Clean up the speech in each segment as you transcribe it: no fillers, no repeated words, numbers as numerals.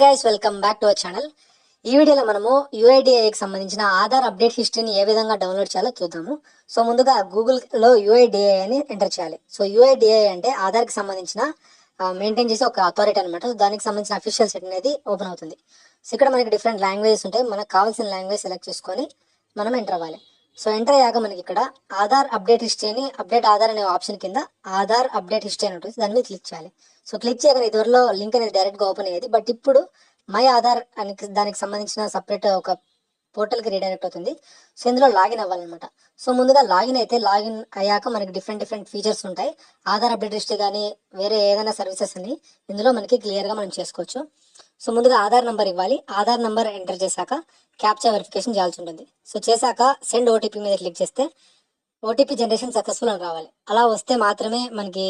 Guys welcome back to our channel. ఈ వీడియోలో మనము యూఐడిఏకి సంబంధించిన ఆధార్ అప్డేట్ హిస్టరీని ఏ విధంగా డౌన్లోడ్ చేయాలో చూద్దాము. సో ముందుగా గూగుల్లో యూఐడిఏ అని ఎంటర్ చేయాలి. సో యూఐడిఏ అంటే ఆధార్కి సంబంధించిన మెయింటైన్ చేసే ఒక అథారిటీ అనమాట. దానికి సంబంధించిన అఫీషియల్ సెట్ అనేది ఓపెన్ అవుతుంది. సో ఇక్కడ మనకి డిఫరెంట్ లాంగ్వేజెస్ ఉంటాయి. మనకు కావాల్సిన లాంగ్వేజ్ సెలెక్ట్ చేసుకొని మనం ఎంటర్ అవ్వాలి. సో ఎంటర్ అయ్యాక మనకి ఇక్కడ ఆధార్ అప్డేట్ హిస్టరీ అని అప్డేట్ ఆధార్ అనే ఆప్షన్ కింద ఆధార్ అప్డేట్ హిస్టరీ అని ఉంటుంది. దాని మీద క్లిక్ చేయాలి. సో క్లిక్ చేయగానే ఇదివరలో లింక్ అనేది డైరెక్ట్గా ఓపెన్ అయ్యేది. బట్ ఇప్పుడు మై ఆధార్ అని దానికి సంబంధించిన సపరేట్ ఒక పోర్టల్కి రీడైరెక్ట్ అవుతుంది. సో ఇందులో లాగిన్ అవ్వాలన్నమాట. సో ముందుగా లాగిన్ అయితే లాగిన్ అయ్యాక మనకి డిఫరెంట్ ఫీచర్స్ ఉంటాయి. ఆధార్ అప్డేట్ హిస్టరీ కానీ వేరే ఏదైనా సర్వీసెస్ అని ఇందులో మనకి క్లియర్గా మనం చేసుకోవచ్చు. సో ముందుగా ఆధార్ నంబర్ ఇవ్వాలి. ఆధార్ నంబర్ ఎంటర్ చేశాక క్యాప్చా వెరిఫికేషన్ చేయాల్సి ఉంటుంది. సో చేశాక సెండ్ ఓటీపీ మీద క్లిక్ చేస్తే ఓటీపీ జనరేషన్ సక్సెస్ఫుల్ అని రావాలి. అలా వస్తే మాత్రమే మనకి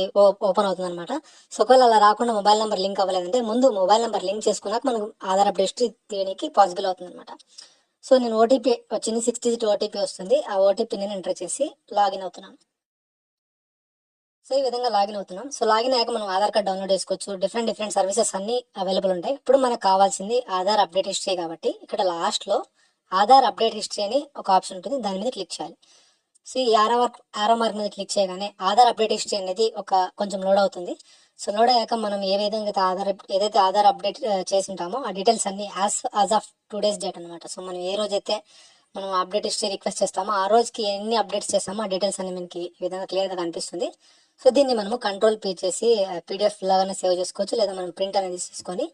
ఓపెన్ అవుతుంది అనమాట. సో ఒకవేళ అలా రాకుండా మొబైల్ నెంబర్ లింక్ అవ్వలేదంటే ముందు మొబైల్ నెంబర్ లింక్ చేసుకున్నాక మనకు ఆధార్ అప్డేట్ తీయడానికి పాసిబుల్ అవుతుంది అనమాట. సో నేను ఓటీపీ వచ్చింది 6 డిజిట్ ఓటీపీ వస్తుంది. ఆ ఓటీపీ నేను ఎంటర్ చేసి లాగిన్ అవుతున్నాను. సో ఈ విధంగా లాగిన్ అవుతున్నాం. సో లాగిన్ అయ్యాక మనం ఆధార్ కార్డ్ డౌన్లోడ్ చేసుకోవచ్చు. డిఫరెంట్ సర్వీసెస్ అన్ని అవైలబుల్ ఉంటాయి. ఇప్పుడు మనకు కావాల్సింది ఆధార్ అప్డేట్ హిస్టరీ కాబట్టి ఇక్కడ లాస్ట్లో ఆధార్ అప్డేట్ హిస్టరీ అని ఒక ఆప్షన్ ఉంటుంది. దాని మీద క్లిక్ చేయాలి. సో ఈ ఆరో మార్క్ మీద క్లిక్ చేయగానే ఆధార్ అప్డేట్ హిస్టరీ అనేది కొంచెం లోడ్ అవుతుంది. సో లోడ్ అయ్యాక మనం ఏదైతే ఆధార్ అప్డేట్ చేసి ఉంటామో ఆ డీటెయిల్స్ అన్ని యాజ్ ఆఫ్ 2 days డేట్ అనమాట. సో మనం ఏ రోజైతే మనం అప్డేట్ హిస్టరీ రిక్వెస్ట్ చేస్తామో ఆ రోజుకి ఎన్ని అప్డేట్స్ చేస్తామో ఆ డీటెయిల్స్ అన్ని మనకి ఈ విధంగా క్లియర్గా కనిపిస్తుంది. సో దీన్ని మనము కంట్రోల్ పీ చేసి పీడిఎఫ్ లాగానే సేవ్ చేసుకోవచ్చు, లేదా మనం ప్రింట్ అనేది తీసుకొని